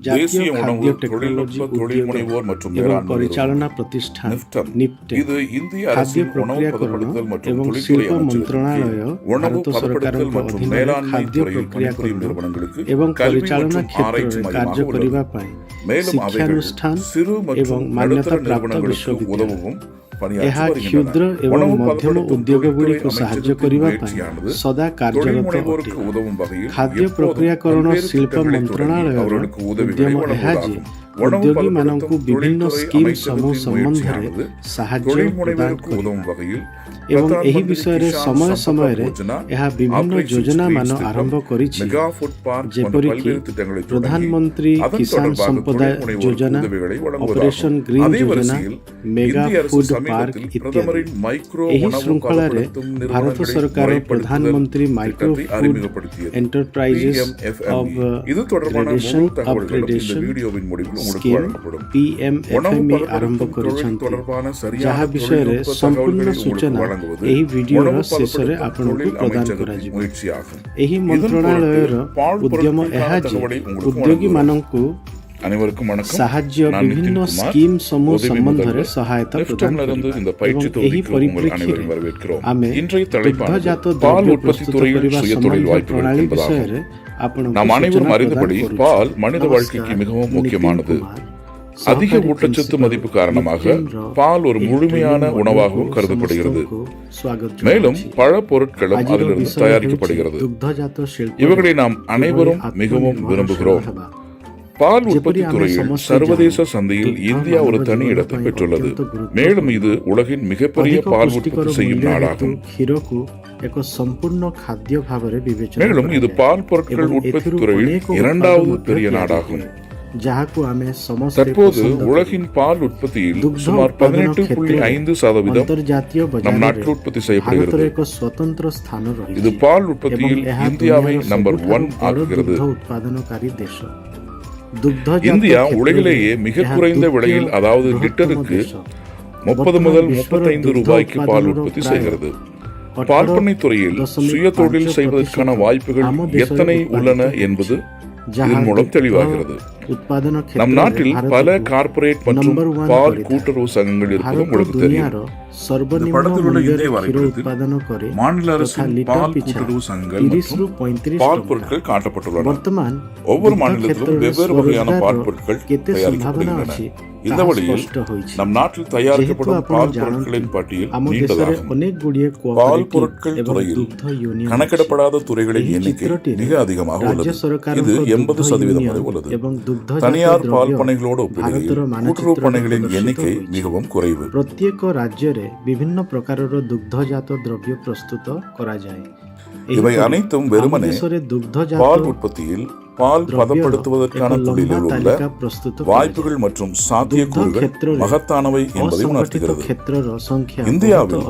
தேசிய உணவு தொழில்நுட்ப தொழில் முனைவோர் மற்றும் மேலாண்மை परिचालना प्रतिष्ठान நிஃப்டெம் இது இந்திய அரசின் உணவு பதப்படுத்துதல் மற்றும் தொழில்துறை शिल्प அமைச்சகத்தின் मंत्रालय உணவு भारत பதப்படுத்துதல் सरकारଙ୍କ மற்றும் अधीन மேலாண்மை खाद्य துறையில் प्रक्रिया பணிபுரியும் நிறுவனங்களுக்கு एवं கல்வி परिचालना மற்றும் ஆராய்ச்சி क्षेत्र மையமாக कार्य உள்ளது. करने पाए மேலும் அவைகள் शिक्षानुष्ठान சிறு மற்றும் एवं நடுத்தர मान्यता प्राप्त நிறுவனங்களுக்கு विश्वविद्यालय உதவும் ଏହା பணியாற்றி କ୍ଷୁଦ୍ର வருகின்றன. ଏବଂ உணவு ମଧ୍ୟମ பதப்படுத்தும் ଉଦ୍ୟୋଗ தொழில்துறை ଗୁଡ଼ିକୁ ସାହାଯ୍ୟ அமைச்சகத்தின் କରିବା ପାଇଁ முயற்சியானது ସଦା தொழில் କାର୍ଯ୍ୟରତ ଅଟେ। முனைவோருக்கு உதவும் வகையில் ଖାଦ୍ୟ எப்போதும் ପ୍ରକ୍ରିୟାକରଣ பல்வேறு ଶିଳ୍ପ திட்டங்களை தொடங்கி ମନ୍ତ୍ରଣାଳୟର அவர்களுக்கு ଉଦ୍ୟମ ଉଦ୍ୟମ ଏହା ଯେ வழங்குவதாகும். உணவு ଉଦ୍ୟୋଗୀମାନଙ୍କୁ பதப்படுத்தும் ବିଭିନ୍ନ தொழில்துறை ସ୍କିମ୍ ସମୂହ அமைச்சகத்தின் ସମ୍ବନ୍ଧରେ முயற்சியானது ସାହାଯ୍ୟ தொழில் ପ୍ରଦାନ முனைவோருக்கு କରେ உதவும் வகையில் ଏବଂ ଏହି ପ୍ରଧାନମନ୍ତ୍ରୀ ବିଷୟରେ କିଷାନ ସମୟ ସମ୍ପଦ ସମୟରେ ଯୋଜନା, ଏହା ବିଭିନ୍ନ ଅପରେସନ୍ ଯୋଜନାମାନ ସ୍ପ୍ରିଟ୍ ଆରମ୍ଭ କରିଛି, ମେଗା ଫୁଡ୍ ପାର୍କ போன்ற ଯେପରିକି பல்வேறு திட்டங்களை தொடங்கி ପ୍ରଧାନମନ୍ତ୍ରୀ அதன் କିଷାନ தொடர்பாக ସମ୍ପଦ தொழில் முனைவோருக்கு ଯୋଜନା, உதவிகளை ଅପରେସନ୍ வழங்குவதாகும். ଗ୍ରୀନ୍ அதே ଯୋଜନା, வரிசையில் ମେଗା இந்திய அரசு ଫୁଡ୍ ପାର୍କ சமீபத்தில் ଇତ୍ୟାଦି। பிரதமரின் மைக்ரோ ଏହି உணவு ଶୃଙ୍ଖଳାରେ பதப்படுத்தும் ଭାରତ நிறுவனங்களை ସରକାର முறைப்படுத்துதல் ପ୍ରଧାନମନ୍ତ୍ରୀ ମାଇକ୍ରୋ திட்டத்தை ଫୁଡ୍ அறிமுகப்படுத்தியது. Enterprises of Pmfme. இது தொடர்பான ଗ୍ରେଡେସନ୍ முழு தகவல்களும் இந்த ଅପଗ୍ରେଡେସନ୍ வீடியோவின் முடிவில் உங்களுக்கு ସ୍କିମ୍ வழங்கப்படும். உணவு Pmfme ଆରମ୍ଭ பதப்படுத்தும் தொழில் କରିଛନ୍ତି, தொடர்பான சரியான ଯାହା ବିଷୟରେ தொழில்நுட்ப ସମ୍ପୂର୍ଣ୍ଣ தகவல்களை உங்களுக்கு ସୂଚନା வழங்குவது ଏହି ଭିଡିଓର உணவு ଶେଷରେ பதப்படுத்தும் ଆପଣଙ୍କୁ தொழில் ପ୍ରଦାନ அமைச்சகத்தின் କରାଯିବ। முயற்சியாகும். ଏହି இதன் ମନ୍ତ୍ରଣାଳୟର பொருட்டு பால் ଉଦ୍ୟମ பொருட்களுக்கான ଏହା ଯେ தகவலை உங்களுக்கு வழங்குகிறோம். ଉଦ୍ୟୋଗୀମାନଙ୍କୁ அனைவருக்கும் வணக்கம். ସାହାଯ୍ୟ நான் ବିଭିନ୍ନ நிஃப்டெம் குமார், ସ୍କିମ୍ ସମୂହ உதவி ସମ୍ବନ୍ଧରେ முதல்வர். ସହାୟତା ପ୍ରଦାନ நிஃப்டெம்லிருந்து இந்த କରିବା பயிற்சி ଏବଂ ଏହି தொகுதிக்கு உங்கள் ପରିପ୍ରେକ୍ଷୀରେ அனைவரையும் வரவேற்கிறோம். ଆମେ இன்றைய தலைப்பானது ଦୁଗ୍ଧଜାତ பால் ଦ୍ରବ୍ୟ உற்பத்தி ପ୍ରସ୍ତୁତ துறையில் କରିବା சுய தொழில் ସମ୍ବନ୍ଧୀୟ வாய்ப்புகள் ପ୍ରଣାଳୀ என்பதாகும். ବିଷୟରେ ଆପଣଙ୍କୁ நாம் அனைவரும் ସୂଚନା அறிந்தபடி ପ୍ରଦାନ பால் କରୁଛୁ। மனித வாழ்க்கைக்கு மிகவும் ନମସ୍କାର, முக்கியமானது. ନିତିନ କୁମାର, அதிக ସହକାରୀ ஊட்டச்சத்து ପ୍ରିନ୍ସିପାଲ மதிப்பு காரணமாக நிஃப்டெம்ର பால் ஒரு ଏହି முழுமையான ଟ୍ରେନିଂ உணவாகவும் ମଡ୍ୟୁଲକୁ கருதப்படுகிறது. ସମସ୍ତଙ୍କୁ ସ୍ୱାଗତ மேலும் ଜଣାଉଛି। பல பொருட்களும் ଆଜିର அதிலிருந்து ବିଷୟ தயாரிக்கப்படுகிறது. ହେଉଛି ଦୁଗ୍ଧଜାତ ଶିଳ୍ପ இவர்களை நாம் அனைவரும் மிகவும் விரும்புகிறோம். பால் உற்பத்தி துறையில் சர்வதேச சந்தையில் இந்தியா ஒரு தனி இடத்தை பெற்றுள்ளது. மேலும் இது உலகின் மிகப்பெரிய பால் உற்பத்தி செய்யும் நாடாகும். ଏକ ସମ୍ପୂର୍ଣ୍ଣ ଖାଦ୍ୟ ଭାବରେ ବିବେଚନା மேலும் இது பால் பொருட்கள் உற்பத்தி துறையில் இரண்டாவது பெரிய நாடாகும். ଯାହାକୁ ଆମେ ସମସ୍ତେ தற்போது உலகின் பால் உற்பத்தியில் சுமார் 18.5% ଅନ୍ତର୍ଜାତୀୟ நம் ବଜାରରେ நாட்டில் உற்பத்தி ଭାରତର செய்யப்படுகிறது. ଏକ ସ୍ୱତନ୍ତ୍ର ସ୍ଥାନ ରହିଛି இது பால் உற்பத்தியில் ଏବଂ ଏହା இந்தியாவை ଦୁନିଆର நம்பர் ସବୁଠାରୁ 1 ବଡ଼ ஆக்குகிறது. ଦୁଗ୍ଧ ଉତ୍ପାଦନକାରୀ ଦେଶ। ଦୁଗ୍ଧଜାତ இந்தியா କ୍ଷେତ୍ରରେ உலகிலேயே மிக ଏହା குறைந்த ଦ୍ୱିତୀୟ விலையில் அதாவது ବୃହତ୍ତମ லிட்டருக்கு ଦେଶ। 30 முதல் ବର୍ତ୍ତମାନ ବିଶ୍ୱର 35 ଦୁଗ୍ଧ ரூபாய்க்கு பால் ଉତ୍ପାଦନର உற்பத்தி ପ୍ରାୟ செய்கிறது. பால் பண்ணை துறையில் சுய தொழில் செய்வதற்கான வாய்ப்புகள் எத்தனை உள்ளன என்பது இதன் மூலம் தெளிவாகிறது. நம் நாட்டில் பல கார்ப்பரேட் மற்றும் பால் கூட்டுறவு சங்கங்கள் இருப்பது உங்களுக்கு தெரியும். இந்த படத்தில் உள்ள இந்திய வரைபடத்தில் மாநில அரசின் பால் கூட்டுறவு சங்கங்கள் மற்றும் பால் பொருட்கள் காட்டப்பட்டுள்ளன. ஒவ்வொரு மாநிலத்திலும் வெவ்வேறு வகையான பால் பொருட்கள் தயாரிக்கப்படுகின்றன. இந்த வழியில் நம் நாட்டில் தயாரிக்கப்படும் பால் பொருட்களின் பட்டியல் நீண்டதாகும். பால் பொருட்கள் துறையில் கணக்கிடப்படாத துறைகளின் எண்ணிக்கை மிக அதிகமாக உள்ளது. இது 80% வரை உள்ளது. தனியார் பால் பண்ணைகளோடு ஒப்பிடுகையில் கூட்டுறவு பண்ணைகளின் எண்ணிக்கை மிகவும் குறைவு. ପ୍ରତ୍ୟେକ ରାଜ୍ୟରେ ବିଭିନ୍ନ ପ୍ରକାରର ଦୁଗ୍ଧଜାତ ଦ୍ରବ୍ୟ ପ୍ରସ୍ତୁତ କରାଯାଏ। இவை அனைத்தும் வெறுமனே பால் உற்பத்தியில் பால் பதப்படுத்துவதற்கான தொழிலில் உள்ள வாய்ப்புகள் மற்றும் சாத்தியக்கூறுகள் மகத்தானவை என்பதை உணர்த்துகிறது. இந்தியாவில்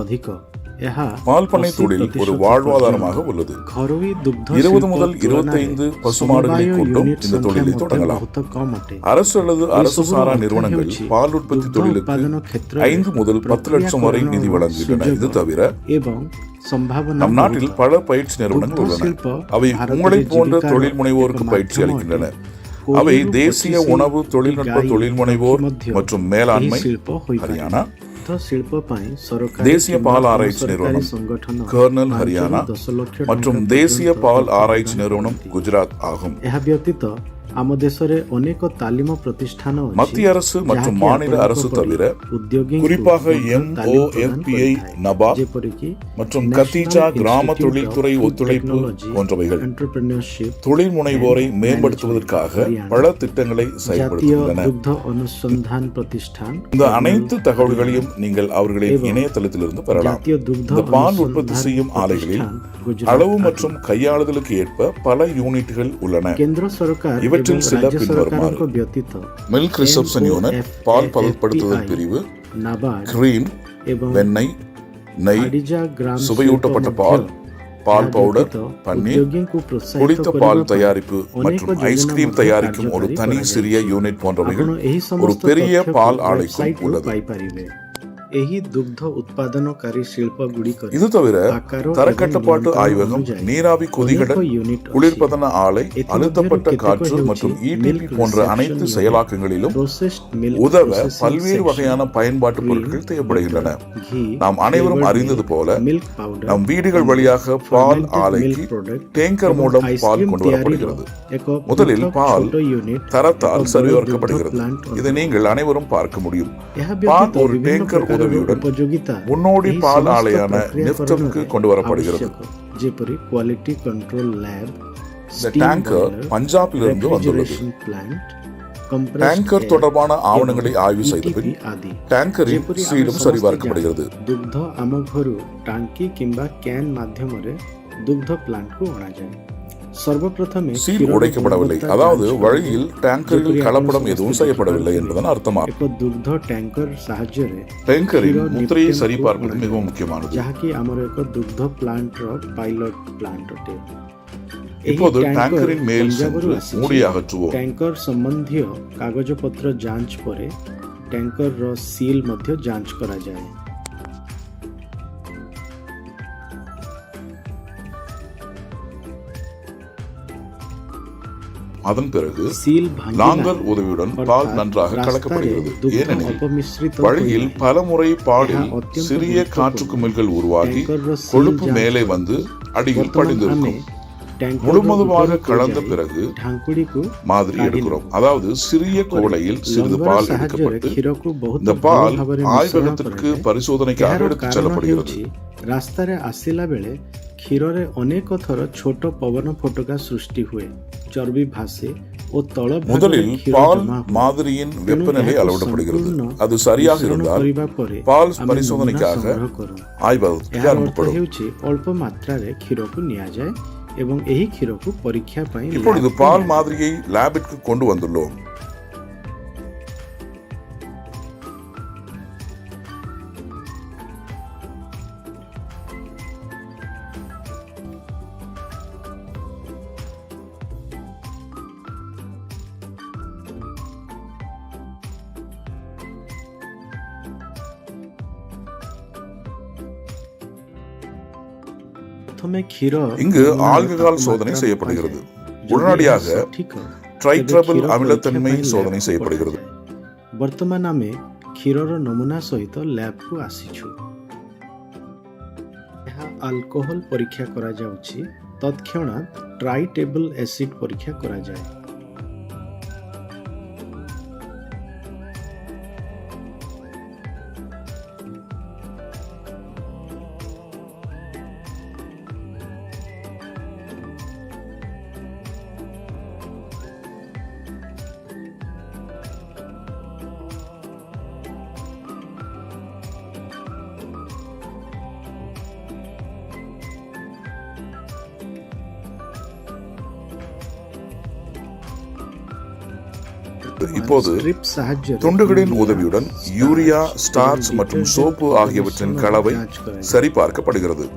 பால் பண்ணை தொழில் ஒரு வாழ்வாதாரமாக உள்ளது. 20 முதல் 25 பசுமாடுகளை கொண்டும் இந்த தொழிலை தொடங்கலாம். அரசு அல்லது அரசு சாரா நிறுவனங்கள் பால் உற்பத்தி தொழிலுக்கு 5 முதல் 10 லட்சம் வரை நிதி வழங்குகின்றன. இது தவிர நம் நாட்டில் பல பயிற்சி நிறுவனங்கள் உள்ளன. அவை உங்களை போன்ற தொழில் முனைவோருக்கு பயிற்சி அளிக்கின்றன. அவை தேசிய உணவு தொழில்நுட்ப தொழில் முனைவோர் மற்றும் மேலாண்மை ஹரியானா, தேசிய பால் ஆராய்ச்சி நிறுவனம் கர்னல் ஹரியானா மற்றும் தேசிய பால் ஆராய்ச்சி நிறுவனம் குஜராத் ஆகும். ଆମ ଦେଶରେ ଅନେକ ତାଲିମ ପ୍ରତିଷ୍ଠାନ ଅଛି மத்திய அரசு மற்றும் மாநில அரசு தவிர குறிப்பாக MOFPI நபார்ட் மற்றும் கத்தீஜா கிராம தொழில்துறை ஒத்துழைப்பு போன்றவைகள் தொழில் முனைவோரை மேம்படுத்துவதற்காக பல திட்டங்களை செயல்படுத்துகின்றன. இந்த அனைத்து தகவல்களையும் நீங்கள் அவர்களின் இணையதளத்திலிருந்து பெறலாம். இந்த பால் உற்பத்தி செய்யும் ஆலைகளில் அளவு மற்றும் கையாளுதலுக்கு ஏற்ப பல யூனிட்டுகள் உள்ளன. இவற்றில் சில பின்வருமாறு: மில்க் ரிசப்ஷன் யூனிட், பால் பதப்படுத்துதல் பிரிவு, கிரீம், வெண்ணெய், நெய், சுவையூட்டப்பட்ட பால், பால் பவுடர், பன்னீர், குளித்த பால் தயாரிப்பு மற்றும் ஐஸ்கிரீம் தயாரிக்கும் ஒரு தனி சிறிய யூனிட் போன்றவைகள் ஒரு பெரிய பால் ஆலைக்கும் உள்ளது. ଏହି ଦୁଗ୍ଧ ଉତ୍ପାଦନକାରୀ ଶିଳ୍ପଗୁଡ଼ିକରେ இது தவிர ଆକାର தரக்கட்டுப்பாட்டு ଏବଂ ஆய்வகம், ନିୟନ୍ତ୍ରଣ நீராவி கொதிகடல், ଅନେକ ୟୁନିଟ୍ ଅଛି। குளிர்பதன ஆலை, ଏଥିମଧ୍ୟରୁ அழுத்தப்பட்ட କେତେକ காற்று ହେଉଛି மற்றும் ETP milk போன்ற reception அனைத்து unit, செயலாக்கங்களிலும் processed milk உதவ processing பல்வேறு section, வகையான பயன்பாட்டு cream, பொருட்கள் தேவைப்படுகின்றன. butter, ghee, நாம் அனைவரும் flavored அறிந்தது milk, போல milk powder, நம் வீடுகள் வழியாக பால் fermented ஆலைக்கு milk product, டேங்கர் ଏବଂ மூலம் ice பால் cream கொண்டு வரப்படுகிறது. ତିଆରିର ଏକ முதலில் ପୃଥକ பால் ଛୋଟ unit, தரத்தால் ଏକ ବଡ଼ சரிபார்க்கப்படுகிறது. ଦୁଗ୍ଧ plant இதை நீங்கள் அனைவரும் பார்க்க முடியும். ଏହା பால் ବ୍ୟତୀତ ஒரு ବିଭିନ୍ନ டேங்கர் ପ୍ରକାରର உதவியுடன் ଉପଯୋଗିତା முன்னோடி ଏହି பால் ସମସ୍ତ ஆலையான ପ୍ରକ୍ରିୟାକରଣରେ நிஃப்டம்க்கு கொண்டு வரப்படுகிறது. ଆବଶ୍ୟକ, ଯେପରି କ୍ୱାଲିଟି କଣ୍ଟ୍ରୋଲ ଲ୍ୟାବ୍, இந்த டேங்கர் பஞ்சாபிலிருந்து வந்துள்ளது. டேங்கர் தொடர்பான ஆவணங்களை ஆய்வு செய்த பின் டேங்கரின் சீலும் சரிபார்க்கப்படுகிறது. ଦୁଗ୍ଧ ଆମ ଘରୁ ଟାଙ୍କି କିମ୍ବା କ୍ୟାନ୍ ମାଧ୍ୟମରେ ଦୁଗ୍ଧ ପ୍ଲାଣ୍ଟକୁ ଅଣାଯାଏ। ସର୍ବପ୍ରଥମେ சீல் உடைக்கப்படவில்லை, அதாவது வழியில் டேங்கரில் கலப்படம் எதுவும் செய்யப்படவில்லை என்பதன் அர்த்தமாகும். ଏକ ଦୁଗ୍ଧ ଟ୍ୟାଙ୍କର ସାହାଯ୍ୟରେ டேங்கரின் முத்திரையை சரிபார்ப்பது மிகவும் முக்கியமானது. ଯାହାକି ଆମର ଏକ ଦୁଗ୍ଧ ପ୍ଲାଣ୍ଟର ପାଇଲଟ ପ୍ଲାଣ୍ଟ ଅଟେ। இப்போது டேங்கரின் மேல் சென்று மூடியை அகற்றுவோம். ট্যাঙ্কর সম্বন্ধীয় কাগজপত্র যাଞ୍ଚ ପରେ ট্যাঙ্করର ସିଲ୍ ମଧ୍ୟ ଯାଞ୍ଚ କରାଯାଏ। அதன் பிறகு சீல் லாங்கர் உதவியுடன் பால் நன்றாக கலக்கப்படுகிறது. ஏனெனில் வழியில் பல முறை பாலில் சிறிய காற்று குமிழ்கள் உருவாகி கொழுப்பு மேலே வந்து அடியில் படிந்திருக்கும். முழுவதுமாக கலந்த பிறகு மாதிரி எடுக்கிறோம். அதாவது சிறிய கோலையில் சிறிது பால் எடுக்கப்பட்டு இந்த பால் ஆய்வகத்திற்கு பரிசோதனைக்காக எடுத்துச் செல்லப்படுகிறது. ରାସ୍ତାରେ ଆସିଲା ବେଳେ କ୍ଷୀରରେ ଅନେକ ଥର ଛୋଟ ପବନ ଫୋଟକା ସୃଷ୍ଟି ହୁଏ, ଚର୍ବି ଭାସେ ଓ தள முதலில் பால் மாதிரியின் வெப்பநிலை அளவிடப்படுகிறது. அது சரியாக இருந்தால் பால் பரிசோதனைக்காக ஆய்வகத்துக்கு அனுப்பப்படும். ହେଉଛି ଅଳ୍ପ ମାତ୍ରାରେ କ୍ଷୀରକୁ ନିଆଯାଏ ଏବଂ ଏହି କ୍ଷୀରକୁ ପରୀକ୍ଷା ପାଇଁ இப்பொழுது பால் மாதிரியை லேபிற்கு கொண்டு வந்துள்ளோம். இங்கு ஆல்கஹால் சோதனை செய்யப்படுகிறது. உடனடியாக ட்ரைட்ரபிள் அமிலத்தன்மை சோதனை செய்யப்படுகிறது. ବର୍ତ୍ତମାନ ଆମେ କ୍ଷୀରର ନମୁନା ସହିତ ଲ୍ୟାବକୁ ଆସିଛୁ। ଏହା ଆଲକୋହଲ ପରୀକ୍ଷା କରାଯାଉଛି, ତତ୍କ୍ଷଣାତ୍ ଟ୍ରାଇଟେବଲ୍ ଏସିଡ୍ ପରୀକ୍ଷା କରାଯାଏ। இப்போது துண்டுகளின் உதவியுடன் யூரியா, ஸ்டார்ச் மற்றும் சோப்பு ஆகியவற்றின் கலவை சரிபார்க்கப்படுகிறது.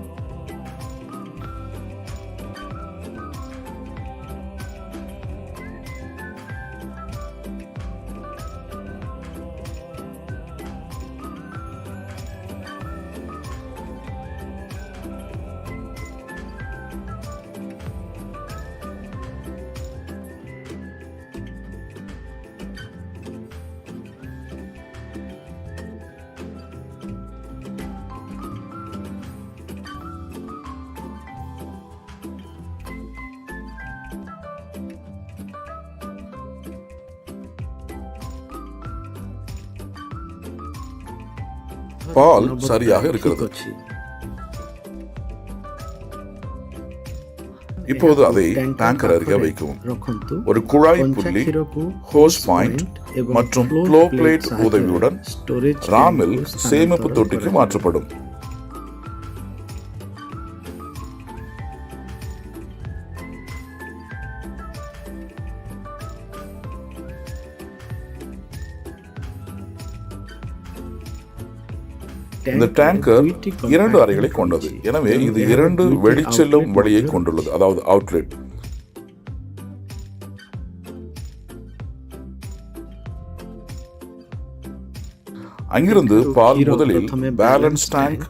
பால் சரியாக இருக்கிறது. இப்போது அதை டேங்கர் அருகே வைக்கவும். ஒரு குழாய் புள்ளி, ஹோஸ் பாயிண்ட் மற்றும் ஃப்ளோ பிளேட் உதவியுடன் ராமில் சேமிப்பு தொட்டிக்கு மாற்றப்படும். இந்த டேங்கர் 2 அறைகளை கொண்டது. எனவே இது 2 வெளிச்செல்லும் வழியை கொண்டுள்ளது, அதாவது அவுட்லெட். அங்கிருந்து பால் କ୍ଷୀର முதலில் ପ୍ରଥମେ பேலன்ஸ் டேங்க்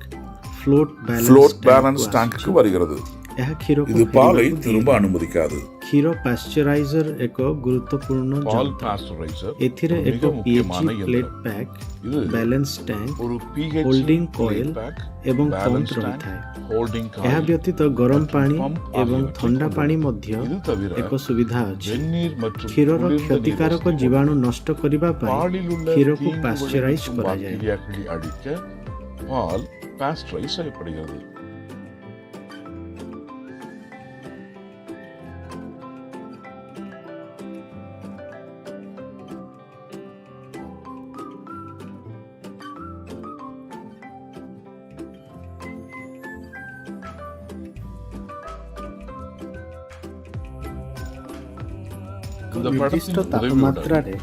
ଫ୍ଲୋଟ୍ பேலன்ஸ் டேங்க்கு வருகிறது. ଏହା କ୍ଷୀରକୁ இது பாலை ଫେରିବାକୁ திரும்ப ଦିଏ। அனுமதிக்காது. କ୍ଷୀର ପାଶ୍ଚରାଇଜର ଏକ ଗୁରୁତ୍ୱପୂର୍ଣ୍ଣ பால் ଯନ୍ତ୍ର। பாஸ்டரைசர் ଏଥିରେ ஒரு ଏକ மிக முக்கியமான PHG ପ୍ଲେଟ୍ இயந்திரம். ପ୍ୟାକ୍, இது ବ୍ୟାଲେନ୍ସ ଟ୍ୟାଙ୍କ ஒரு PHG holding plate coil pack, ଏବଂ balance ପମ୍ପ tank, ରହିଥାଏ। holding coil, ଏହା ବ୍ୟତୀତ ଗରମ ପାଣି pump ଏବଂ ஆகியவற்றை ଥଣ୍ଡା கொண்டது. ପାଣି ମଧ୍ୟ இது தவிர ଏକ ସୁବିଧା ଅଛି। வெந்நீர் மற்றும் କ୍ଷୀରର குளிர்ந்த நீர் କ୍ଷତିକାରକ வசதி ଜୀବାଣୁ ନଷ୍ଟ କରିବା ପାଇଁ பாலில் உள்ள କ୍ଷୀରକୁ தீங்கு ପାଶ୍ଚରାଇଜ விளைவிக்கும் କରାଯାଏ। பாக்டீரியாக்களை அழிக்க பால் பாஸ்டரைஸ் செய்யப்படுகிறது. இந்த ନିର୍ଦ୍ଦିଷ୍ଟ படத்தின் ତାପମାତ୍ରାରେ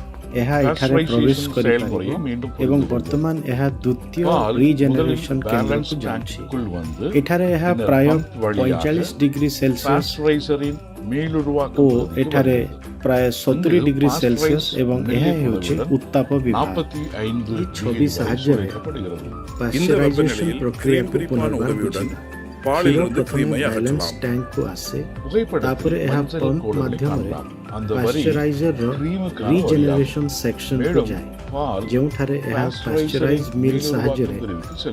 ଏହା ଏଠାରେ ପ୍ରବେଶ କରିପାରିବ ଏବଂ ବର୍ତ୍ତମାନ ଏହା ଦ୍ୱିତୀୟ ରିଜେନେରେସନ କେନ୍ଦ୍ରକୁ ଯାଉଛି। ଏଠାରେ ଏହା ପ୍ରାୟ 45 ଡିଗ୍ରୀ ସେଲସିୟସ பாஸ்டரைசரின் மீளுருவாக்கம் ଓ ଏଠାରେ ପ୍ରାୟ 70 ଡିଗ୍ରୀ ସେଲସିୟସ ଏବଂ ଏହା ହେଉଛି ଉତ୍ତାପ ବିଭାଗ। 45 ଏହି ଛବି ସାହାଯ୍ୟରେ இந்த ପାଶ୍ଚରାଇଜେସନ வெப்பநிலையில் ପ୍ରକ୍ରିୟାକୁ பிரிப்பான ପୁନର୍ବାର உதவியுடன் ବୁଝିବା। କ୍ଷୀର பாலிலிருந்து ପ୍ରଥମେ கிரீமை ବ୍ୟାଲେନ୍ସ அகற்றலாம். ଟ୍ୟାଙ୍କକୁ ଆସେ, புகைப்படத்தில் ତାପରେ ଏହା மஞ்சள் ପମ୍ପ கோடுகளை ମାଧ୍ୟମରେ காணலாம். அந்த வரி ପାଶ୍ଚରାଇଜରର କ୍ରିମக்கான ରିଜେନେରେସନ ସେକ୍ସନକୁ மேலும் ଯାଏ, பால் ଯେଉଁଠାରେ ଏହା ପାଶ୍ଚରାଇଜ ମିଲ୍ ସାହାଯ୍ୟରେ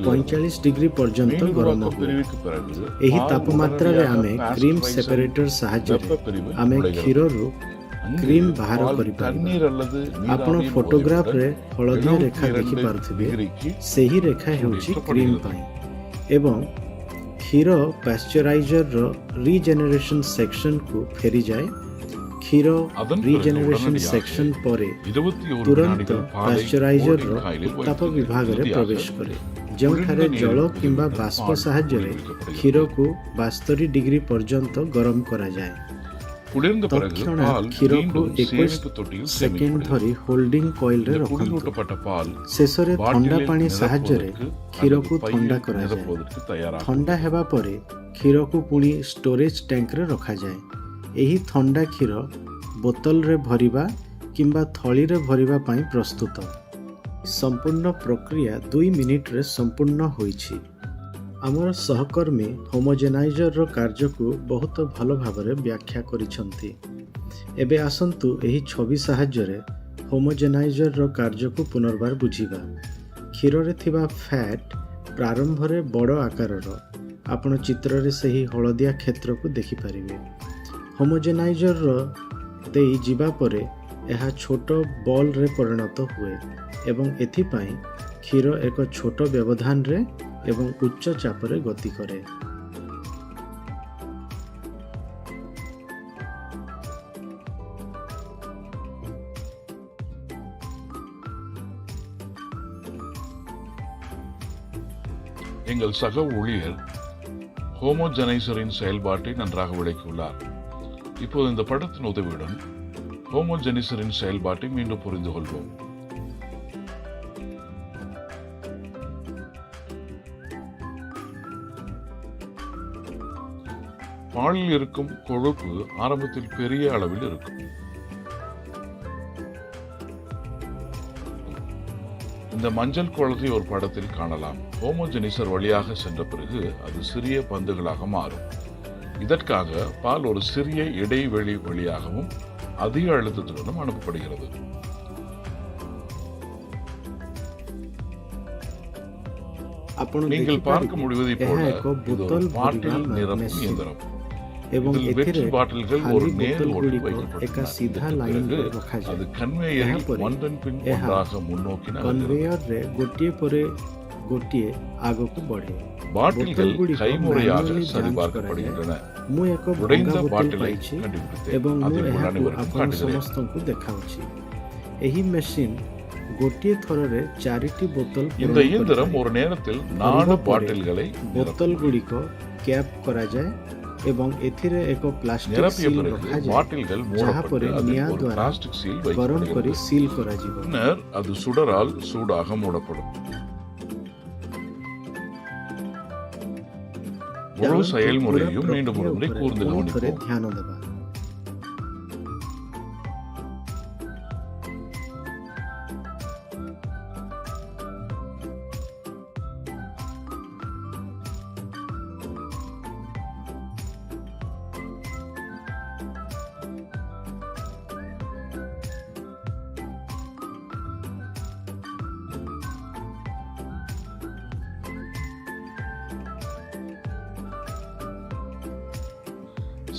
45 ଡିଗ୍ରୀ ପର୍ଯ୍ୟନ୍ତ ଗରମ மீளுருவாக்க ହୁଏ। பிரிவுக்கு பிறகு ଏହି பால் ତାପମାତ୍ରାରେ உடனடியாக ଆମେ କ୍ରିମ୍ pasteurizer ସେପାରେଟର ସାହାଯ୍ୟରେ வெப்ப பிரிவு ଆମେ நுழைகிறது. କ୍ଷୀରରୁ அங்கு କ୍ରିମ୍ ବାହାର பால் କରିପାରିବା। தண்ணீர் அல்லது ଆପଣ நீராவியின் ଫଟୋଗ୍ରାଫରେ போதையுடன் ହଳଦିଆ ରେଖା 72 ଦେଖିପାରୁଥିବେ, ଡିଗ୍ରୀக்கு ସେହି ରେଖା ହେଉଛି କ୍ରିମ୍ ପାଇଁ। ଏବଂ କ୍ଷୀର ପାଶ୍ଚରାଇଜରର ରିଜେନେରେସନ ସେକ୍ସନକୁ ଫେରିଯାଏ। କ୍ଷୀର அதன் பிறகு ରିଜେନେରେସନ உடனடியாக ସେକ୍ସନ ପରେ 21 ତୁରନ୍ତ வினாடிகள் பாலை ପାଶ୍ଚରାଇଜରର holding coilல் ଉତ୍ତାପ வைத்து ବିଭାଗରେ இறுதியாக ପ୍ରବେଶ କରେ, ଯେଉଁଠାରେ ଜଳ କିମ୍ବା ବାଷ୍ପ ସାହାଯ୍ୟରେ କ୍ଷୀରକୁ 72 ଡିଗ୍ରୀ ପର୍ଯ୍ୟନ୍ତ ଗରମ କରାଯାଏ। குளிர்ந்த பிறகு ତତ୍କ୍ଷଣାତ୍ பால் କ୍ଷୀରକୁ மீண்டும் 21 சேமிப்பு தொட்டியில் ସେକେଣ୍ଡ சேமிக்கப்படுகிறது. ଧରି ହୋଲ୍ଡିଂ କଏଲରେ இந்த ରଖନ୍ତୁ। குளிரூட்டப்பட்ட பால் ଶେଷରେ ଥଣ୍ଡା பாட்டிலில் ପାଣି ସାହାଯ୍ୟରେ நிரப்புவதற்கு କ୍ଷୀରକୁ அல்லது ଥଣ୍ଡା பையில் କରାଯାଏ। நிரப்புவதற்கு தயாராகும். ଥଣ୍ଡା ହେବା ପରେ କ୍ଷୀରକୁ ପୁଣି ଷ୍ଟୋରେଜ ଟ୍ୟାଙ୍କରେ ରଖାଯାଏ। ଏହି ଥଣ୍ଡା କ୍ଷୀର ବୋତଲରେ ଭରିବା କିମ୍ବା ଥଳିରେ ଭରିବା ପାଇଁ ପ୍ରସ୍ତୁତ। ସମ୍ପୂର୍ଣ୍ଣ ପ୍ରକ୍ରିୟା 2 ମିନିଟରେ ସମ୍ପୂର୍ଣ୍ଣ ହୋଇଛି। ଆମର ସହକର୍ମୀ ହୋମୋଜେନାଇଜରର କାର୍ଯ୍ୟକୁ ବହୁତ ଭଲ ଭାବରେ ବ୍ୟାଖ୍ୟା କରିଛନ୍ତି। ଏବେ ଆସନ୍ତୁ ଏହି ଛବି ସାହାଯ୍ୟରେ ହୋମୋଜେନାଇଜରର କାର୍ଯ୍ୟକୁ ପୁନର୍ବାର ବୁଝିବା। କ୍ଷୀରରେ ଥିବା ଫ୍ୟାଟ୍ ପ୍ରାରମ୍ଭରେ ବଡ଼ ଆକାରର। ଆପଣ ଚିତ୍ରରେ ସେହି ହଳଦିଆ କ୍ଷେତ୍ରକୁ ଦେଖିପାରିବେ। ହୋମୋଜେନାଇଜରର ଦେଇ ଯିବା ପରେ ଏହା ଛୋଟ ବଲ୍ରେ ପରିଣତ ହୁଏ ଏବଂ ଏଥିପାଇଁ କ୍ଷୀର ଏକ ଛୋଟ ବ୍ୟବଧାନରେ ଏବଂ ଉଚ୍ଚ ଚାପରେ ଗତି କରେ। எங்கள் சக ஊழியர் ஹோமோஜெனைசரின் செயல்பாட்டை நன்றாக விளக்கியுள்ளார். இப்போது இந்த படத்தின் உதவியுடன் ஹோமோஜெனைசரின் செயல்பாட்டை மீண்டும் புரிந்து கொள்வோம். பாலில் இருக்கும் கொழுப்பு ஆரம்பத்தில் பெரிய அளவில் இருக்கும். இந்த மஞ்சள் குளத்தை ஒரு படத்தில் காணலாம். ஹோமோஜெனிசர் வழியாக சென்ற பிறகு அது சிறிய பந்துகளாக மாறும். இதற்காக பால் ஒரு சிறிய இடைவெளி வழியாகவும் அதிக அழுத்தத்துடனும் அனுப்பப்படுகிறது. நீங்கள் பார்க்க முடிவதை போல இது ஒரு பாட்டில் நிரப்பும் இயந்திரம். ଏବଂ இதில் ଏଥିରେ வெற்றி பாட்டில்கள் ଖାଲି ஒரு நேர் ବୋତଲ ஓட்டில் ଗୁଡ଼ିକ ଏକ வைக்கப்பட்டுள்ளன. ସିଧା இதற்கு ଲାଇନରେ பிறகு ରଖାଯାଏ। அது கன்வேயரில் ଏହାପରେ ஒன்றன் பின் ଏହା ஒன்றாக முன்னோக்கி நகர்கிறது. କନ୍ଭେୟରରେ ଗୋଟିଏ ପରେ ଗୋଟିଏ ଆଗକୁ ବଢ଼େ। பாட்டில்கள் ବୋତଲଗୁଡ଼ିକ கைமுறையாக manually ଯାଞ୍ଚ சரிபார்க்கப்படுகின்றன. ମୁଁ ଏକ ଭଙ୍ଗା உடைந்த ବୋତଲ பாட்டிலை ପାଇଛି கண்டுபிடித்தேன். ଏବଂ ମୁଁ அதை ଏହାକୁ அனைவருக்கும் ଆପଣ காட்டுகிறேன். ସମସ୍ତଙ୍କୁ ଦେଖାଉଛି। ଏହି ମେସିନ୍ ଗୋଟିଏ ଥରରେ 4ଟି ବୋତଲ இந்த ପୂରଣ இயந்திரம் କରିଥାଏ। ஒரு நேரத்தில் କରିବା 4 ପରେ பாட்டில்களை ବୋତଲ ଗୁଡ଼ିକ କ୍ୟାପ୍ କରାଯାଏ ଏବଂ ଏଥିରେ ଏକ ପ୍ଲାଷ୍ଟିକ நிரப்பிய ସିଲ୍ பிறகு ରଖାଯାଏ, பாட்டில்கள் ଯାହା ପରେ மூடப்பட்டு அதில் ନିଆଁ ஒரு ଦ୍ୱାରା பிளாஸ்டிக் சீல் ଗରମ କରି வைக்கப்படுகிறது. ସିଲ୍ କରାଯିବ। பின்னர் அது சுடரால் சூடாக மூடப்படும். முழு ଚାଲନ୍ତୁ செயல்முறையையும் ପୁରା மீண்டும் ஒரு முறை ପ୍ରକ୍ରିୟା கூர்ந்து ଉପରେ ପୁଣି ଥରେ கவனிப்போம். ଧ୍ୟାନ ଦେବା।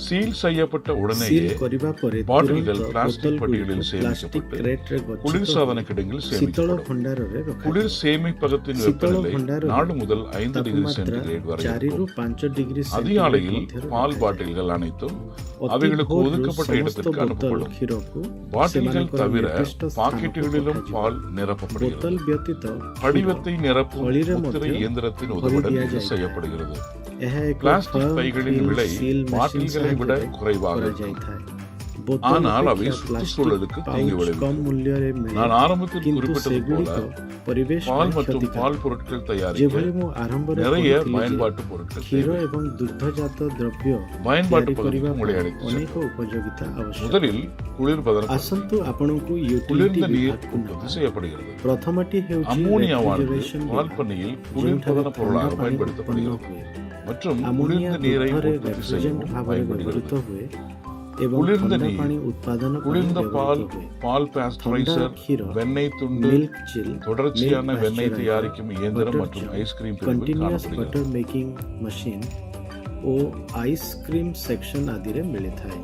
சீல் செய்யப்பட்ட உடனேயே சீல் କରିବା ପରେ பாட்டில்கள் ତୁରନ୍ତ பிளாஸ்டிக் பெட்டிகளில் ବୋତଲଗୁଡ଼ିକୁ ପ୍ଲାଷ୍ଟିକ சேமிக்கப்பட்டு କ୍ରେଟ୍ରେ குளிர்சாதன ଗଚ୍ଛିତ கிடங்கில் ଶୀତଳ சேமிக்கப்படும். ଭଣ୍ଡାରରେ ରଖାଯାଏ। குளிர் சேமிப்பகத்தின் ଶୀତଳ வெப்பநிலை ଭଣ୍ଡାରରେ 4 முதல் 5 டிகிரி ତାପମାତ୍ରା சென்டிகிரேட் வரை 4 ରୁ இருக்கும். 5 ଡିଗ୍ରୀ அதிகாலையில் ସେଣ୍ଟିଗ୍ରେଡ୍ பால் ମଧ୍ୟରେ பாட்டில்கள் அனைத்தும் ଅତି அவைகளுக்கு ଭୋରରୁ ஒதுக்கப்பட்ட ସମସ୍ତ இடத்திற்கு ବୋତଲ அனுப்பப்படும். କ୍ଷୀରକୁ பாட்டில்கள் ସେମାନଙ୍କର தவிர ନିର୍ଦ୍ଦିଷ୍ଟ ସ୍ଥାନକୁ பாக்கெட்டுகளிலும் ପଠାଯିବ। பால் ବୋତଲ நிரப்பப்படுகிறது. ବ୍ୟତୀତ படிவத்தை நிரப்பும் ଥଳିରେ முத்திரை ମଧ୍ୟ இயந்திரத்தின் உதவியுடன் இது ଦିଆଯାଇଥାଏ। செய்யப்படுகிறது. ଏହା ଏକ பிளாஸ்டிக் firm பைகளின் fill விலை seal machine பாட்டில்களை விட ସାହାଯ୍ୟରେ குறைவாக இருக்கும். କରାଯାଇଥାଏ। ବୋତଲ ஆனால் அவை ଅପେକ୍ଷା சுற்றுச்சூழலுக்கு ପ୍ଲାଷ୍ଟିକ தீங்கு ପାଉଚ୍ କମ୍ விளைவிக்கும். ମୂଲ୍ୟରେ ମିଳେ, நான் ஆரம்பத்தில் କିନ୍ତୁ குறிப்பிட்டது போல ସେଗୁଡ଼ିକ ପରିବେଶ பால் ପାଇଁ மற்றும் କ୍ଷତିକାରକ। பால் பொருட்கள் தயாரிக்க ଯେଭଳି ମୁଁ ଆରମ୍ଭରେ நிறைய କହିଥିଲି ଯେ பயன்பாட்டு பொருட்கள் କ୍ଷୀର தேவை. ଏବଂ ଦୁଗ୍ଧଜାତ ଦ୍ରବ୍ୟ பயன்பாட்டு ତିଆରି କରିବା பகுதிக்கு உங்களை ପାଇଁ அழைத்து ଅନେକ செல்வோம். ଉପଯୋଗିତା ଆବଶ୍ୟକ। முதலில் குளிர்பதன ଆସନ୍ତୁ ଆପଣଙ୍କୁ ୟୁଟିଲିଟି குளிர்ந்த நீர் ବିଭାଗକୁ உற்பத்தி ନେବା। செய்யப்படுகிறது. ପ୍ରଥମଟି ହେଉଛି அம்மோனியாவானது refrigeration பால் விଭାଗ, பண்ணையில் ଯେଉଁଠାରେ குளிர்பதன ଥଣ୍ଡା பொருளாக ପାଣି ଉତ୍ପନ୍ନ பயன்படுத்தப்படுகிறது ହୁଏ। மற்றும் ଆମୋନିଆ குளிர்ந்த நீரை ଦୁଗ୍ଧରେ உற்பத்தி refrigerant செய்யவும் ଭାବରେ பயன்படுகிறது. ବ୍ୟବହୃତ ହୁଏ ଏବଂ குளிர்ந்த ଥଣ୍ଡା நீர், ପାଣି ଉତ୍ପାଦନ ପାଇଁ குளிர்ந்த பால், ବ୍ୟବହୃତ ହୁଏ। பால் ଥଣ୍ଡା பாஸ்டரைசர், କ୍ଷୀର, வெண்ணெய் துண்டு, milk chill, தொடர்ச்சியான milk வெண்ணெய் pasteurizer, தயாரிக்கும் இயந்திரம் butter மற்றும் jar, ஐஸ்கிரீம் பிரிவில் continuous காணப்படுகிறது. butter making machine ଓ ଆଇସ୍କ୍ରିମ୍ ସେକ୍ସନ ଆଦିରେ ମିଳିଥାଏ।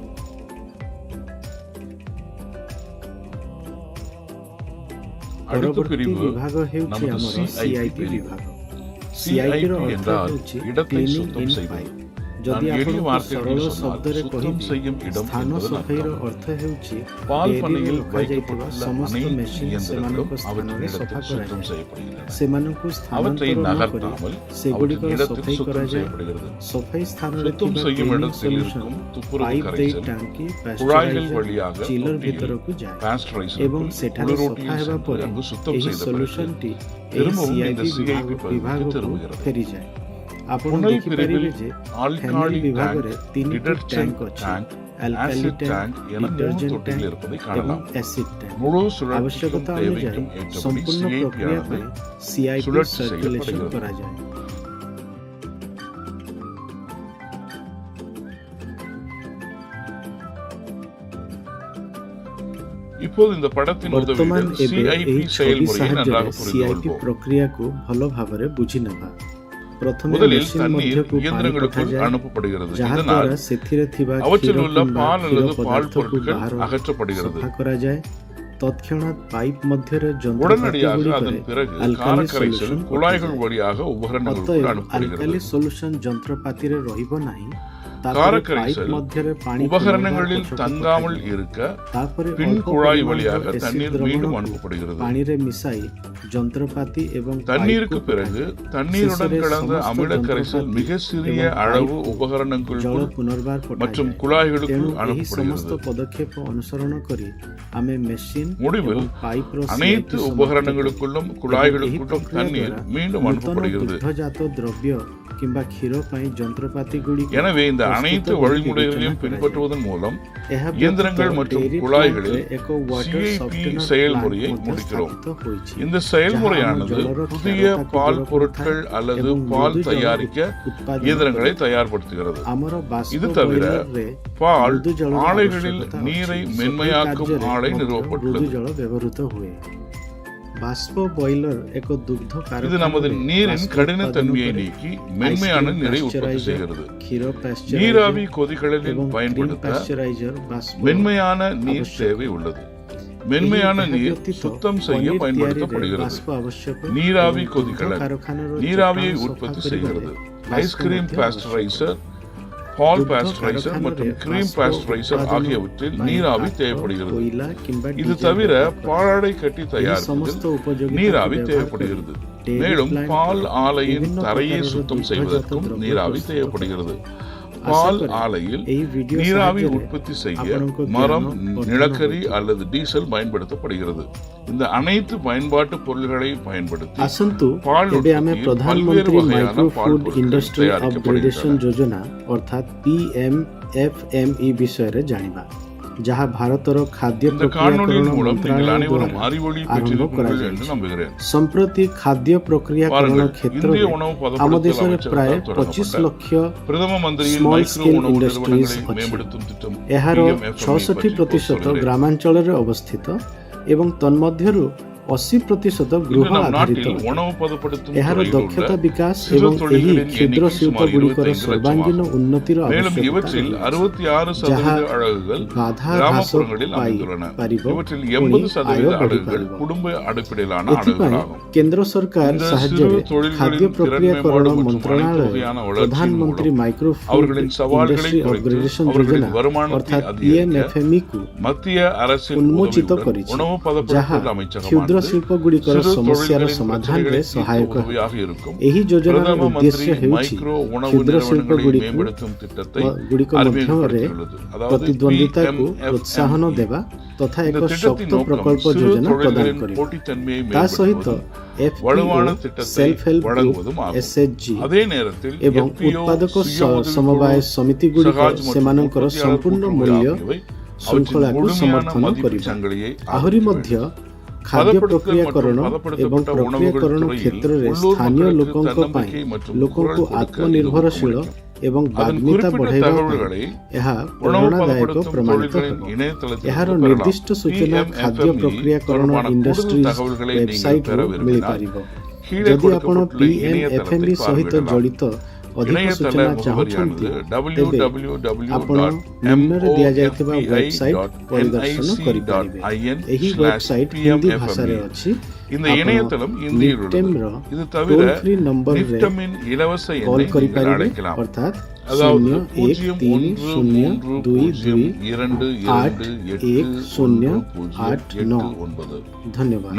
அடுத்த ପରବର୍ତ୍ତୀ பிரிவு ବିଭାଗ ହେଉଛି நமது ଆମର CIP CIP பிரிவு. ବିଭାଗ। CIP CIP ର ଅର୍ଥ என்றால் ହେଉଛି இடத்தை cleaning சுத்தம் in செய்வது. pipe। நான் ଯଦି எளிய ଆପଣଙ୍କୁ வார்த்தைகளில் ସରଳ சொன்னால் ଶବ୍ଦରେ சுத்தம் କହିବି செய்யும் இடம் ସ୍ଥାନ என்பதன் ସଫେଇର அர்த்தம். ଅର୍ଥ ହେଉଛି பால் ଡେରୀରେ பண்ணையில் ରଖାଯାଇଥିବା வைக்கப்பட்டுள்ள ସମସ୍ତ அனைத்து ମେସିନ୍ இயந்திரங்களும் ସେମାନଙ୍କ அவற்றின் ସ୍ଥାନରେ ସଫା இடத்தில் சுத்தம் କରାଯାଏ। செய்யப்படுகின்றன. ସେମାନଙ୍କୁ அவற்றை ସ୍ଥାନାନ୍ତର ନ କରି நகர்த்தாமல் ସେଗୁଡ଼ିକର அவற்றின் இடத்தில் ସଫେଇ சுத்தம் କରାଯାଏ। செய்யப்படுகிறது. ସଫେଇ ସ୍ଥାନରେ சுத்தம் ଥିବା செய்யும் cleaning இடத்தில் solution இருக்கும் துப்புரவு ପାଇପ୍ ଦେଇ கரைசல் ଟାଙ୍କି குழாய்கள் ପାଶ୍ଚରାଇଜର வழியாக ଚିଲର தொட்டியில் ଭିତରକୁ ଯାଏ பாஸ்டரைசர் ଏବଂ ସେଠାରେ ସଫା குளிரூட்டியில் ହେବା சென்று ପରେ அங்கு சுத்தம் ଏହି செய்த பிறகு ସଲ୍ୟୁସନଟି ଏହି திரும்பவும் இந்த CIP CIP பகுதிக்கு ବିଭାଗକୁ திரும்புகிறது. ଫେରିଯାଏ। ଆପଣ புனல் ଦେଖିପାରିବେ பிரிவில் ଯେ ஆல்காலி ଫ୍ୟାମିଲି டேங்க், ବିଭାଗରେ 3ଟି டிடர்ஜென்ட் ଟ୍ୟାଙ୍କ ଅଛି, tank, alkali acid tank, tank என 3 ଡିଟରଜେଣ୍ଟ தொட்டிகள் ଟ୍ୟାଙ୍କ இருப்பதை ଏବଂ காணலாம். Acid tank. முழு சுழற்சிக்கும் ଆବଶ୍ୟକତା ଅନୁଯାୟୀ தேவைக்கும் ஏற்றபடி ସମ୍ପୂର୍ଣ୍ଣ CIP ପ୍ରକ୍ରିୟା ஆனது ପାଇଁ CIP சுழற்சி ସର୍କୁଲେସନ செய்யப்படுகிறது. କରାଯାଏ। இப்போது இந்த படத்தின் ବର୍ତ୍ତମାନ உதவியுடன் ଏବେ CIP ଏହି ଛବି செயல்முறையை நன்றாக ସାହାଯ୍ୟରେ புரிந்து CIP கொள்வோம். ପ୍ରକ୍ରିୟାକୁ ଭଲ ଭାବରେ ବୁଝିନେବା। ପ୍ରଥମେ முதலில் ମେସିନ୍ தண்ணீர் ମଧ୍ୟକୁ ପାଣି இயந்திரங்களுக்குள் ପଠାଯାଏ, அனுப்பப்படுகிறது. ଯାହା இதனால் ଦ୍ୱାରା ସେଥିରେ ଥିବା அவற்றில் କ୍ଷୀର உள்ள କିମ୍ବା பால் କ୍ଷୀର அல்லது பால் ପଦାର୍ଥକୁ பொருட்கள் ବାହାର அகற்றப்படுகிறது. ସଫା କରାଯାଏ। ତତ୍କ୍ଷଣାତ୍ ପାଇପ୍ ମଧ୍ୟରେ ଯନ୍ତ୍ରପାତି உடனடியாக ଗୁଡ଼ିକରେ அதன் பிறகு ଆଲକାଲି காரக்கரைசல் ସଲ୍ୟୁସନ குழாய்கள் ପଠାଯାଏ। வழியாக உபகரணங்களுக்குள் ଅତଏବ அனுப்பப்படுகிறது. ଆଲକାଲି ସଲ୍ୟୁସନ ଯନ୍ତ୍ରପାତିରେ ରହିବ ନାହିଁ। ତାପରେ காரக்கரைசல் ପାଇପ୍ ମଧ୍ୟରେ ପାଣି உபகரணங்களில் ପୁନର୍ବାର தங்காமல் ପଛକୁ இருக்க ତାପରେ பின் ଅଳ୍ପ குழாய் ପରିମାଣର வழியாக ଏସିଡ୍ தண்ணீர் மீண்டும் ଦ୍ରବଣକୁ அனுப்பப்படுகிறது. ପାଣିରେ ମିଶାଇ ଯନ୍ତ୍ରପାତି ଏବଂ தண்ணீருக்கு ପାଇପ୍କୁ பிறகு ପଠାଯାଏ। தண்ணீருடன் ଶେଷରେ கலந்த ସମସ୍ତ அமில கரைசல் ଯନ୍ତ୍ରପାତି மிக சிறிய ଏବଂ அளவு ପାଇପ୍କୁ ଜଳ உபகரணங்களுக்குள் ପୁନର୍ବାର மற்றும் ପଠାଯାଏ। குழாய்களுக்குள் ତେଣୁ ଏହି ସମସ୍ତ அனுப்பப்படுகிறது. ପଦକ୍ଷେପ ଅନୁସରଣ କରି ଆମେ ମେସିନ୍ முடிவில் ଏବଂ ପାଇପ୍ର அனைத்து CIP உபகரணங்களுக்குள்ளும் ଏବଂ ଏହି குழாய்களுக்குள்ளும் ପ୍ରକ୍ରିୟା தண்ணீர் ଦ୍ୱାରା மீண்டும் ନୂତନ அனுப்பப்படுகிறது. ଦୁଗ୍ଧଜାତ ଦ୍ରବ୍ୟ କିମ୍ବା କ୍ଷୀର ପାଇଁ ଯନ୍ତ୍ରପାତି ଗୁଡ଼ିକ எனவே இந்த ପ୍ରସ୍ତୁତ அனைத்து ବୋଲି வழிமுறைகளையும் ବିବେଚନା பின்பற்றுவதன் மூலம் କରାଯାଏ। ଏହା இயந்திரங்கள் ବ୍ୟତୀତ மற்றும் dairy குழாய்களில் plant ରେ ଏକ water CIP softener செயல்முறையை plant ମଧ୍ୟ முடிக்கிறோம். ସ୍ଥାପିତ ହୋଇଛି, இந்த ଯାହା ଆମ செயல்முறையானது ଜଳର புதிய କ୍ଷାରତାକୁ பால் ଦୂର பொருட்கள் କରିଥାଏ அல்லது ଏବଂ பால் ମୃଦୁ ଜଳ தயாரிக்க ଉତ୍ପାଦନ இயந்திரங்களை କରେ। தயார்படுத்துகிறது. ଆମର ବାଷ୍ପ இது தவிர ବଏଲରରେ பால் ମୃଦୁ ଜଳର ஆலைகளில் ଆବଶ୍ୟକତା நீரை ଅଛି। மென்மையாக்கும் ସଫେଇ ஆலை କାର୍ଯ୍ୟରେ ମଧ୍ୟ ମୃଦୁ நிறுவப்பட்டுள்ளது. ଜଳ ବ୍ୟବହୃତ ହୁଏ। ବାଷ୍ପ ବଏଲର ଏକ ଦୁଗ୍ଧ இது କାରଖାନାରେ நமது நீரின் ବାଷ୍ପ கடினத்தன்மையை ଉତ୍ପାଦନ நீக்கி କରେ। மென்மையான ice cream நீரை உற்பத்தி pasteurizer, செய்கிறது. କ୍ଷୀର நீராவி pasteurizer கொதிகலனில் ଏବଂ cream பயன்படுத்த pasteurizer ବାଷ୍ପ மென்மையான நீர் ଆବଶ୍ୟକ। தேவை உள்ளது. மென்மையான ଏହି நீர் ବ୍ୟତୀତ சுத்தம் செய்ய ପନିର ତିଆରିରେ பயன்படுத்தப்படுகிறது. ବାଷ୍ପ ଆବଶ୍ୟକ நீராவி ଏବଂ கொதிகலன் ଦୁଗ୍ଧ କାରଖାନାର நீராவியை ଚଟାଣ உற்பத்தி ସଫା செய்கிறது. କରିବାରେ ஐஸ்கிரீம் ବାଷ୍ପ ମଧ୍ୟ பாஸ்டரைசர், பால் ଦୁଗ୍ଧ பாஸ்டரைசர் କାରଖାନାରେ மற்றும் கிரீம் ବାଷ୍ପ பாஸ்டரைசர் ଉତ୍ପାଦନ ஆகியவற்றில் ପାଇଁ நீராவி କାଠ, தேவைப்படுகிறது. କୋଇଲା କିମ୍ବା இது ଡିଜେଲ தவிர ବ୍ୟବହାର କରାଯାଏ। பாலாடை கட்டி ଏହି தயாரிப்பதில் ସମସ୍ତ ଉପଯୋଗିତାକୁ நீராவி ବ୍ୟବହାର କରି தேவைப்படுகிறது. dairy மேலும் plant பால் ରେ ஆலையின் ବିଭିନ୍ନ தரையை ପ୍ରକାରର சுத்தம் ଦୁଗ୍ଧଜାତ செய்வதற்கும் ଦ୍ରବ୍ୟ நீராவி ପ୍ରସ୍ତୁତ தேவைப்படுகிறது. ଆଶା பால் କରେ ஆலையில் ଏହି ଭିଡିଓ நீராவி ସାହାଯ୍ୟରେ உற்பத்தி செய்ய ଆପଣଙ୍କ மரம், ଜ୍ଞାନ ବର୍ଦ୍ଧନ நிலக்கரி ହୋଇଥିବ। அல்லது டீசல் பயன்படுத்தப்படுகிறது. இந்த அனைத்து பயன்பாட்டு பொருள்களை பயன்படுத்தி ଆସନ୍ତୁ பால் ଏବେ ଆମେ உற்பத்தியில் ପ୍ରଧାନମନ୍ତ୍ରୀ பல்வேறு வகையான ମାଇକ୍ରୋ பால் ଫୁଡ୍ பொருட்கள் ଇଣ୍ଡଷ୍ଟ୍ରି ଅପଗ୍ରେଡେସନ தயாரிக்கப்படுகின்றன. ଯୋଜନା ଅର୍ଥାତ୍ PMFME ବିଷୟରେ ଜାଣିବା, ଯାହା ଭାରତର ଖାଦ୍ୟ இந்த காணொளியின் ପ୍ରକ୍ରିୟାକରଣ மூலம் நீங்கள் ମନ୍ତ୍ରଣାଳୟ அனைவரும் ଦ୍ୱାରା அறிவொளி ଆରମ୍ଭ பெற்றிருப்பீர்கள் என்று କରାଯାଇଛି। நம்புகிறேன். ସମ୍ପ୍ରତି ଖାଦ୍ୟ ପ୍ରକ୍ରିୟାକରଣ பாருங்கள், କ୍ଷେତ୍ରରେ இந்திய உணவு ଆମ பதப்படுத்தல் ଦେଶରେ ପ୍ରାୟ அமைச்சகத்தால் 25 தொடங்கப்பட்ட ଲକ୍ଷ பிரதம மந்திரியின் small மைக்ரோ scale உணவு industries நிறுவனங்களை ଅଛି। மேம்படுத்தும் திட்டம் ଏହାର PMFME 66% பற்றி சொல்கிறேன். ଗ୍ରାମାଞ୍ଚଳରେ ଅବସ୍ଥିତ ଏବଂ ତନ୍ମଧ୍ୟରୁ 80% இன்று ଗୃହ நம் ଆଧାରିତ நாட்டில் உணவு பதப்படுத்தும் ଏହାର துறையில் ଦକ୍ଷତା உள்ள ବିକାଶ சிறு ଏବଂ ଏହି தொழில்களின் କ୍ଷୁଦ୍ର எண்ணிக்கை ଶିଳ୍ପ சுமார் ଗୁଡ଼ିକର 25 ସର୍ବାଙ୍ଗୀନ லட்சமாகும். ଉନ୍ନତିର மேலும் ଆବଶ୍ୟକତା இவற்றில் ରହିଅଛି, 66% அலகுகள் ବାଧା கிராமப்புறங்களில் ହ୍ରାସ அமைந்துள்ளன. ପାଇପାରିବ, இவற்றில் ପୁଣି 80% ଆୟ அலகுகள் ବଢ଼ିପାରିବ। குடும்ப அடிப்படையிலான ଏଥିପାଇଁ அலகுகளாகும். କେନ୍ଦ୍ର ସରକାର இந்த ସାହାଯ୍ୟରେ சிறு தொழில்களின் ଖାଦ୍ୟ திறன் ପ୍ରକ୍ରିୟାକରଣ மேம்பாடு மற்றும் ମନ୍ତ୍ରଣାଳୟ அனைத்துவகையான வளர்ச்சியின் ପ୍ରଧାନମନ୍ତ୍ରୀ மூலம் ମାଇକ୍ରୋ ଫୁଡ୍ அவர்களின் சவால்களை ଇଣ୍ଡଷ୍ଟ୍ରି குறைத்து ଅପଗ୍ରେଡେସନ அவர்களின் ଯୋଜନା வருமானத்தை ଅର୍ଥାତ୍ அதிகரிக்க PMFME କୁ மத்திய அரசின் ଉନ୍ମୋଚିତ உதவியுடன் କରିଛି, உணவு ଯାହା பதப்படுத்தல் କ୍ଷୁଦ୍ର அமைச்சகமானது ଶିଳ୍ପ ଗୁଡ଼ିକର சிறு ସମସ୍ୟାର தொழில்களின் ସମାଧାନରେ பிரச்சனைகளை தீர்க்க ସହାୟକ ହେବ। உதவியாக இருக்கும். ଏହି ଯୋଜନାର பிரதம ଉଦ୍ଦେଶ୍ୟ மந்திரி ହେଉଛି மைக்ரோ உணவு କ୍ଷୁଦ୍ର ଶିଳ୍ପ நிறுவனங்களை ଗୁଡ଼ିକୁ மேம்படுத்தும் திட்டத்தை ଗୁଡ଼ିକ ମଧ୍ୟରେ அறிமுகப்படுத்தியுள்ளது. அதாவது ପ୍ରତିଦ୍ୱନ୍ଦ୍ୱିତାକୁ ପ୍ରୋତ୍ସାହନ PMFME. ଦେବା ତଥା ଏକ இந்த திட்டத்தின் ଶକ୍ତ நோக்கம் ପ୍ରକଳ୍ପ சிறு ଯୋଜନା ପ୍ରଦାନ தொழில்களின் କରିବା। போட்டித்தன்மையை ତା ସହିତ மேம்படுத்துவதும் வலுவான FPO திட்டத்தை ସେଲ୍ଫ ହେଲ୍ପ ଗ୍ରୁପ୍ வழங்குவதும் ஆகும். SHG அதே நேரத்தில் ଏବଂ FPO, ଉତ୍ପାଦକ சுய உதவிக்குழு, ସମବାୟ ସମିତି ଗୁଡ଼ିକ ସହାଜ மற்றும் ସେମାନଙ୍କର உற்பத்தியாளர் ସମ୍ପୂର୍ଣ୍ଣ கூட்டுறவு ମୂଲ୍ୟ ஆகியவை ଶୃଙ୍ଖଳାକୁ அவற்றின் ସମର୍ଥନ முழுமையான மதிப்பு କରିବା। சங்கிலியை ଆହୁରି ஆதரிக்க ମଧ୍ୟ வேண்டும். ଖାଦ୍ୟ பதப்படுத்தல் ପ୍ରକ୍ରିୟାକରଣ மற்றும் ଏବଂ பதப்படுத்தப்பட்ட உணவுகள் ପ୍ରକ୍ରିୟାକରଣ துறையில் କ୍ଷେତ୍ରରେ உள்ளூர் ସ୍ଥାନୀୟ மக்களுக்கு ଲୋକଙ୍କ ପାଇଁ தன்னம்பிக்கை மற்றும் ଲୋକଙ୍କୁ குரல் கொடுக்க ଆତ୍ମନିର୍ଭରଶୀଳ இது ஊக்குவிக்கும். ଏବଂ அதன் ବାଗ୍ମିତା குறிப்பிட்ட ବଢ଼ାଇବା ପାଇଁ தகவல்களை ଏହା உணவு ପ୍ରେରଣାଦାୟକ பதப்படுத்தும் ପ୍ରମାଣିତ தொழில்களின் ହେବ। இணையதளத்தில் ଏହାର பெறலாம். ନିର୍ଦ୍ଦିଷ୍ଟ ସୂଚନା ଖାଦ୍ୟ PMFME ପ୍ରକ୍ରିୟାକରଣ தொடர்பான கூடுதல் ଇଣ୍ଡଷ୍ଟ୍ରିଜ୍ தகவல்களை நீங்கள் ୱେବସାଇଟ୍ରୁ பெற விரும்பினால் ମିଳିପାରିବ। கீழே ଯଦି ଆପଣ கொடுக்கப்பட்டுள்ள இணையதளத்தை PMFME ସହିତ பார்வையிடலாம். ଜଡ଼ିତ ଅଧିକ இணையதள ସୂଚନା முகவரியானது ଚାହୁଁଛନ୍ତି ତେବେ ଆପଣ ନିମ୍ନରେ ଦିଆଯାଇଥିବା ୱେବସାଇଟ୍ ପରିଦର୍ଶନ କରିପାରିବେ। ଏହି ୱେବସାଇଟ୍ ହିନ୍ଦୀ ଭାଷାରେ PMFME. ଅଛି। இந்த ଆପଣ இணையதளம் இந்தியில் உள்ளது. Niftemର இது தவிர toll free numberରେ நிஃப்டமின் இலவச କଲ୍ எண்ணை நீங்கள் କରିପାରିବେ, அழைக்கலாம். ଅର୍ଥାତ୍ அதாவது 013022 01322 81089। நன்றி. ଧନ୍ୟବାଦ।